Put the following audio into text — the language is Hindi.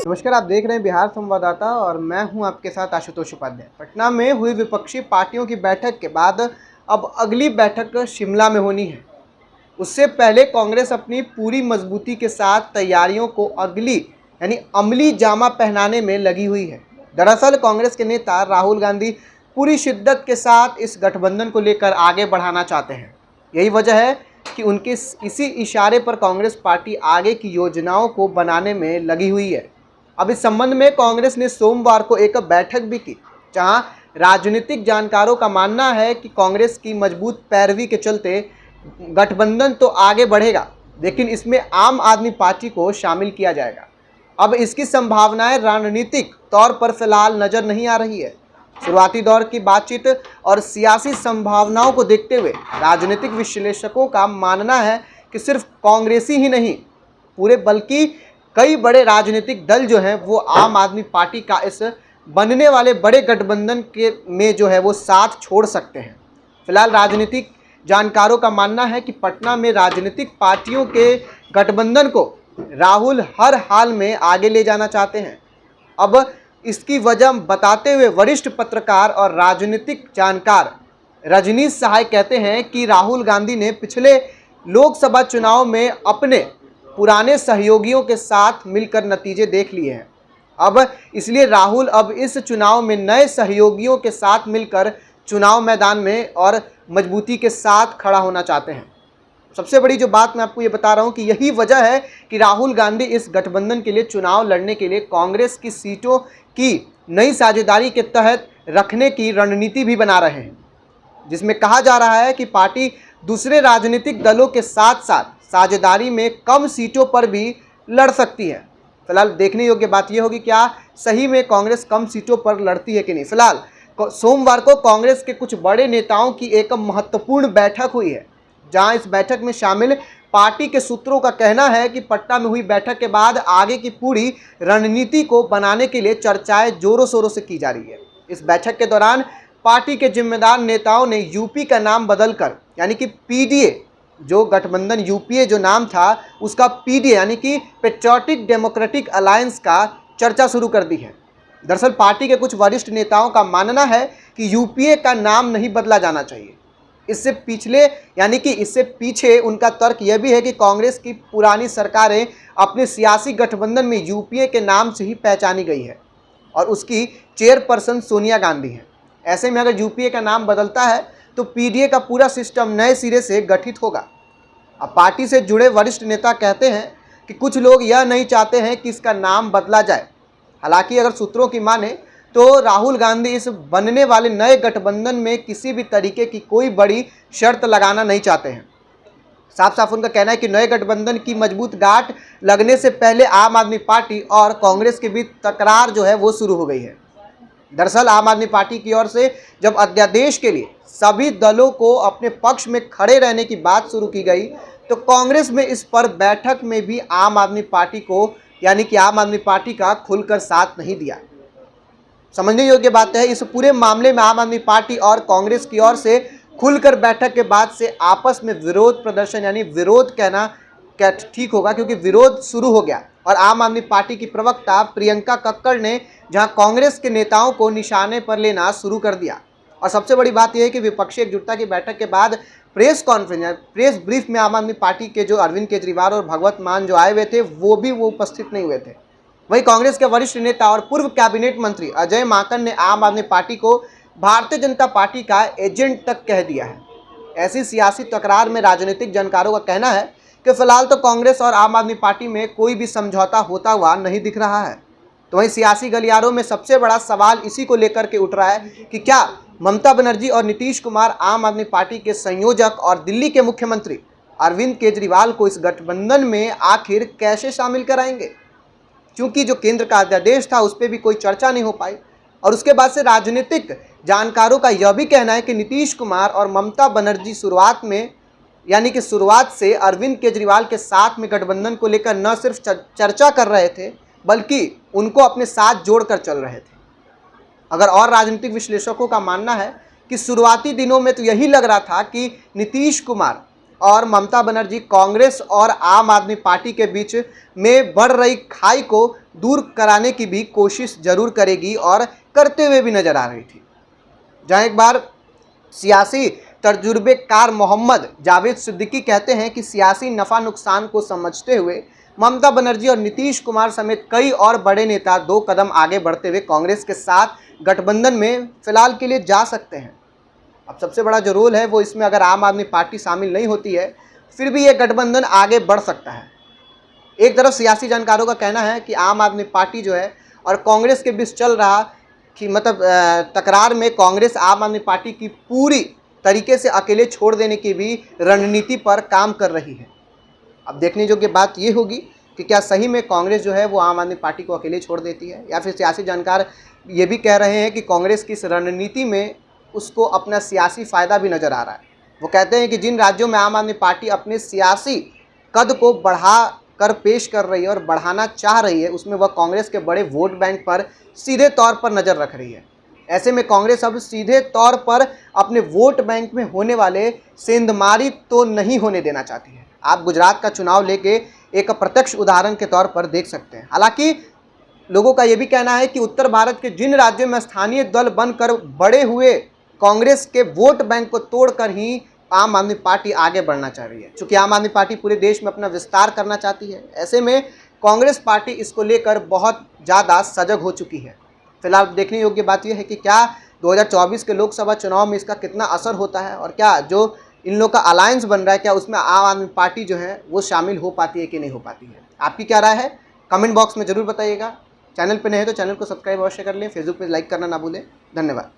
नमस्कार, आप देख रहे हैं बिहार संवाददाता और मैं हूं आपके साथ आशुतोष उपाध्याय। पटना में हुई विपक्षी पार्टियों की बैठक के बाद अब अगली बैठक शिमला में होनी है। उससे पहले कांग्रेस अपनी पूरी मजबूती के साथ तैयारियों को अगली यानी अमली जामा पहनाने में लगी हुई है। दरअसल कांग्रेस के नेता राहुल गांधी पूरी शिद्दत के साथ इस गठबंधन को लेकर आगे बढ़ाना चाहते हैं। यही वजह है कि उनके इसी इशारे पर कांग्रेस पार्टी आगे की योजनाओं को बनाने में लगी हुई है। अब इस संबंध में कांग्रेस ने सोमवार को एक बैठक भी की, जहां राजनीतिक जानकारों का मानना है कि कांग्रेस की मजबूत पैरवी के चलते गठबंधन तो आगे बढ़ेगा, लेकिन इसमें आम आदमी पार्टी को शामिल किया जाएगा। अब इसकी संभावनाएं रणनीतिक तौर पर फिलहाल नजर नहीं आ रही है। शुरुआती दौर की बातचीत और सियासी संभावनाओं को देखते हुए राजनीतिक विश्लेषकों का मानना है कि सिर्फ कांग्रेसी ही नहीं, पूरे बल्कि कई बड़े राजनीतिक दल जो हैं वो आम आदमी पार्टी का इस बनने वाले बड़े गठबंधन के में जो है वो साथ छोड़ सकते हैं। फिलहाल राजनीतिक जानकारों का मानना है कि पटना में राजनीतिक पार्टियों के गठबंधन को राहुल हर हाल में आगे ले जाना चाहते हैं। अब इसकी वजह बताते हुए वरिष्ठ पत्रकार और राजनीतिक जानकार रजनीश सहाय कहते हैं कि राहुल गांधी ने पिछले लोकसभा चुनाव में अपने पुराने सहयोगियों के साथ मिलकर नतीजे देख लिए हैं। अब इसलिए राहुल अब इस चुनाव में नए सहयोगियों के साथ मिलकर चुनाव मैदान में और मजबूती के साथ खड़ा होना चाहते हैं। सबसे बड़ी जो बात मैं आपको ये बता रहा हूँ कि यही वजह है कि राहुल गांधी इस गठबंधन के लिए चुनाव लड़ने के लिए कांग्रेस की सीटों की नई साझेदारी के तहत रखने की रणनीति भी बना रहे हैं, जिसमें कहा जा रहा है कि पार्टी दूसरे राजनीतिक दलों के साथ साथ साझेदारी में कम सीटों पर भी लड़ सकती है। फिलहाल देखने योग्य बात यह होगी क्या सही में कांग्रेस कम सीटों पर लड़ती है कि नहीं। फिलहाल सोमवार को कांग्रेस के कुछ बड़े नेताओं की एक महत्वपूर्ण बैठक हुई है, जहां इस बैठक में शामिल पार्टी के सूत्रों का कहना है कि पटना में हुई बैठक के बाद आगे की पूरी रणनीति को बनाने के लिए चर्चाएं जोरों शोरों से की जा रही है। इस बैठक के दौरान पार्टी के जिम्मेदार नेताओं ने यूपी का नाम बदलकर यानी कि पीडीए, जो गठबंधन यूपीए जो नाम था उसका पीडीए यानी कि पेट्रियोटिक डेमोक्रेटिक अलायंस का चर्चा शुरू कर दी है। दरअसल पार्टी के कुछ वरिष्ठ नेताओं का मानना है कि यूपीए का नाम नहीं बदला जाना चाहिए। इससे पीछे उनका तर्क यह भी है कि कांग्रेस की पुरानी सरकारें अपने सियासी गठबंधन में यूपीए के नाम से ही पहचानी गई है और उसकी चेयरपर्सन सोनिया गांधी हैं। ऐसे में अगर यूपीए का नाम बदलता है तो पीडीए का पूरा सिस्टम नए सिरे से गठित होगा। अब पार्टी से जुड़े वरिष्ठ नेता कहते हैं कि कुछ लोग यह नहीं चाहते हैं कि इसका नाम बदला जाए। हालांकि अगर सूत्रों की माने तो राहुल गांधी इस बनने वाले नए गठबंधन में किसी भी तरीके की कोई बड़ी शर्त लगाना नहीं चाहते हैं। साफ साफ उनका कहना है कि नए गठबंधन की मजबूत गांठ लगने से पहले आम आदमी पार्टी और कांग्रेस के बीच तकरार जो है वो शुरू हो गई है। दरअसल आम आदमी पार्टी की ओर से जब अध्यादेश के लिए सभी दलों को अपने पक्ष में खड़े रहने की बात शुरू की गई तो कांग्रेस में इस पर बैठक में भी आम आदमी पार्टी को यानी कि आम आदमी पार्टी का खुलकर साथ नहीं दिया। समझने योग्य बात है, इस पूरे मामले में आम आदमी पार्टी और कांग्रेस की ओर से खुलकर बैठक के बाद से आपस में विरोध प्रदर्शन यानी विरोध कहना क्या ठीक होगा, क्योंकि विरोध शुरू हो गया और आम आदमी पार्टी की प्रवक्ता प्रियंका कक्कड़ ने जहां कांग्रेस के नेताओं को निशाने पर लेना शुरू कर दिया। और सबसे बड़ी बात यह है कि विपक्षी एकजुटता की बैठक के बाद प्रेस कॉन्फ्रेंस प्रेस ब्रीफ में आम आदमी पार्टी के जो अरविंद केजरीवाल और भगवत मान जो आए हुए थे वो उपस्थित नहीं हुए थे। वहीं कांग्रेस के वरिष्ठ नेता और पूर्व कैबिनेट मंत्री अजय माकन ने आम आदमी पार्टी को भारतीय जनता पार्टी का एजेंट तक कह दिया है। ऐसी सियासी तकरार में राजनीतिक जानकारों का कहना है कि फिलहाल तो कांग्रेस और आम आदमी पार्टी में कोई भी समझौता होता हुआ नहीं दिख रहा है। तो वहीं सियासी गलियारों में सबसे बड़ा सवाल इसी को लेकर के उठ रहा है कि क्या ममता बनर्जी और नीतीश कुमार आम आदमी पार्टी के संयोजक और दिल्ली के मुख्यमंत्री अरविंद केजरीवाल को इस गठबंधन में आखिर कैसे शामिल कराएंगे, क्योंकि जो केंद्र का अध्यादेश था उस पर भी कोई चर्चा नहीं हो पाई। और उसके बाद से राजनीतिक जानकारों का यह भी कहना है कि नीतीश कुमार और ममता बनर्जी शुरुआत से अरविंद केजरीवाल के साथ में गठबंधन को लेकर न सिर्फ चर्चा कर रहे थे बल्कि उनको अपने साथ जोड़कर चल रहे थे। अगर और राजनीतिक विश्लेषकों का मानना है कि शुरुआती दिनों में तो यही लग रहा था कि नीतीश कुमार और ममता बनर्जी कांग्रेस और आम आदमी पार्टी के बीच में बढ़ रही खाई को दूर कराने की भी कोशिश जरूर करेगी और करते हुए भी नजर आ रही थी। जहां एक बार सियासी तजुर्बेकार मोहम्मद जावेद सिद्दीकी कहते हैं कि सियासी नफा नुकसान को समझते हुए ममता बनर्जी और नीतीश कुमार समेत कई और बड़े नेता 2 कदम आगे बढ़ते हुए कांग्रेस के साथ गठबंधन में फिलहाल के लिए जा सकते हैं। अब सबसे बड़ा जो रोल है वो इसमें अगर आम आदमी पार्टी शामिल नहीं होती है फिर भी ये गठबंधन आगे बढ़ सकता है। एक तरफ सियासी जानकारों का कहना है कि आम आदमी पार्टी जो है और कांग्रेस के बीच चल रहा कि मतलब तकरार में कांग्रेस आम आदमी पार्टी की पूरी तरीके से अकेले छोड़ देने की भी रणनीति पर काम कर रही है। अब देखने योग्य बात ये होगी कि क्या सही में कांग्रेस जो है वो आम आदमी पार्टी को अकेले छोड़ देती है, या फिर सियासी जानकार ये भी कह रहे हैं कि कांग्रेस की इस रणनीति में उसको अपना सियासी फ़ायदा भी नज़र आ रहा है। वो कहते हैं कि जिन राज्यों में आम आदमी पार्टी अपने सियासी कद को बढ़ा कर पेश कर रही है और बढ़ाना चाह रही है उसमें वह कांग्रेस के बड़े वोट बैंक पर सीधे तौर पर नज़र रख रही है। ऐसे में कांग्रेस अब सीधे तौर पर अपने वोट बैंक में होने वाले सेंधमारी तो नहीं होने देना चाहती है। आप गुजरात का चुनाव लेके एक प्रत्यक्ष उदाहरण के तौर पर देख सकते हैं। हालांकि लोगों का यह भी कहना है कि उत्तर भारत के जिन राज्यों में स्थानीय दल बनकर बड़े हुए कांग्रेस के वोट बैंक को तोड़कर ही आम आदमी पार्टी आगे बढ़ना चाह रही है। चूंकि आम आदमी पार्टी पूरे देश में अपना विस्तार करना चाहती है, ऐसे में कांग्रेस पार्टी इसको लेकर बहुत ज़्यादा सजग हो चुकी है। फिलहाल देखने योग्य बात यह है कि क्या 2024 के लोकसभा चुनाव में इसका कितना असर होता है और क्या जो इन लोग का अलायंस बन रहा है क्या उसमें आम आदमी पार्टी जो है वो शामिल हो पाती है कि नहीं हो पाती है। आपकी क्या राय है कमेंट बॉक्स में ज़रूर बताइएगा। चैनल पर नए हैं तो चैनल को सब्सक्राइब अवश्य कर लें, फेसबुक पे लाइक करना ना भूलें। धन्यवाद।